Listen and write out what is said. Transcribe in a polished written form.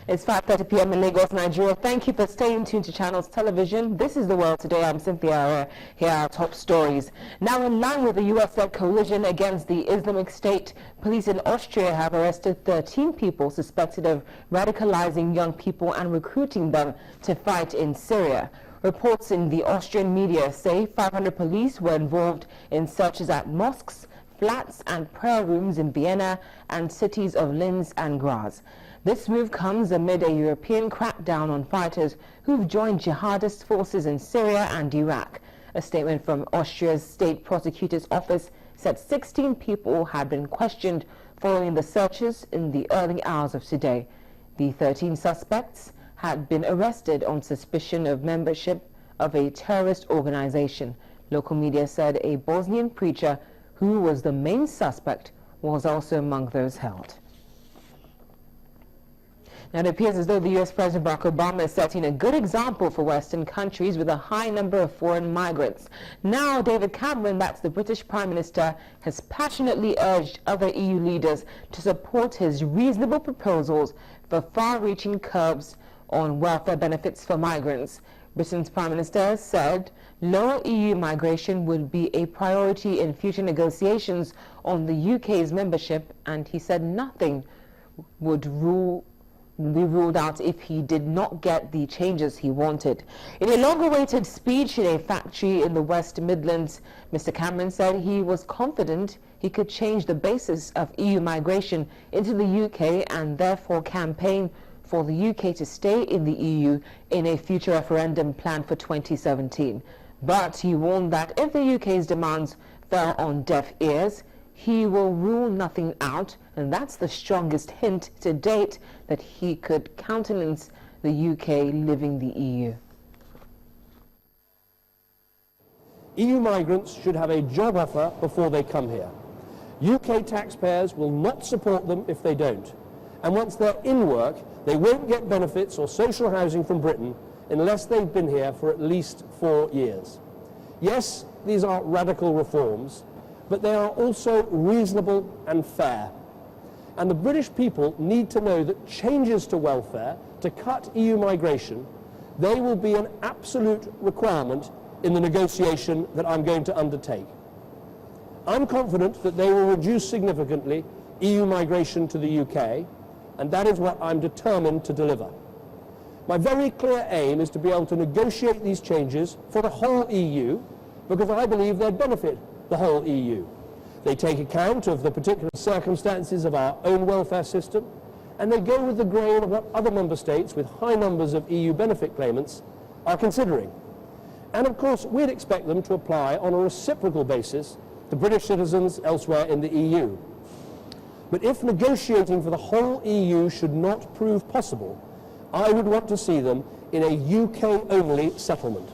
It's 5:30 p.m. in Lagos, Nigeria. Thank you for staying tuned to Channels Television. This is The World Today. I'm Cynthia. Here are our top stories. Now, in line with the U.S.-led coalition against the Islamic State, police in Austria have arrested 13 people suspected of radicalizing young people and recruiting them to fight in Syria. Reports in the Austrian media say 500 police were involved in searches at mosques, flats and prayer rooms in Vienna and cities of Linz and Graz. This move comes amid a European crackdown on fighters who've joined jihadist forces in Syria and Iraq. A statement from Austria's state prosecutor's office said 16 people had been questioned following the searches in the early hours of today. The 13 suspects had been arrested on suspicion of membership of a terrorist organization. Local media said a Bosnian preacher who was the main suspect was also among those held. Now, it appears as though the U.S. President Barack Obama is setting a good example for Western countries with a high number of foreign migrants. Now, David Cameron, that's the British Prime Minister, has passionately urged other EU leaders to support his reasonable proposals for far-reaching curbs on welfare benefits for migrants. Britain's Prime Minister said lower EU migration would be a priority in future negotiations on the UK's membership, and he said nothing would be ruled out if he did not get the changes he wanted. In a long-awaited speech in a factory in the West Midlands, Mr. Cameron said he was confident he could change the basis of EU migration into the UK and therefore campaign for the UK to stay in the EU in a future referendum planned for 2017. But he warned that if the UK's demands fell on deaf ears, he will rule nothing out, and that's the strongest hint to date that he could countenance the UK leaving the EU. EU migrants should have a job offer before they come here. UK taxpayers will not support them if they don't. And once they're in work, they won't get benefits or social housing from Britain unless they've been here for at least 4 years. Yes, these are radical reforms, but they are also reasonable and fair. And the British people need to know that changes to welfare to cut EU migration, they will be an absolute requirement in the negotiation that I'm going to undertake. I'm confident that they will reduce significantly EU migration to the UK, and that is what I'm determined to deliver. My very clear aim is to be able to negotiate these changes for the whole EU, because I believe they benefit the whole EU. They take account of the particular circumstances of our own welfare system, and they go with the grain of what other member states with high numbers of EU benefit claimants are considering. And of course, we'd expect them to apply on a reciprocal basis to British citizens elsewhere in the EU. But if negotiating for the whole EU should not prove possible, I would want to see them in a UK-only settlement.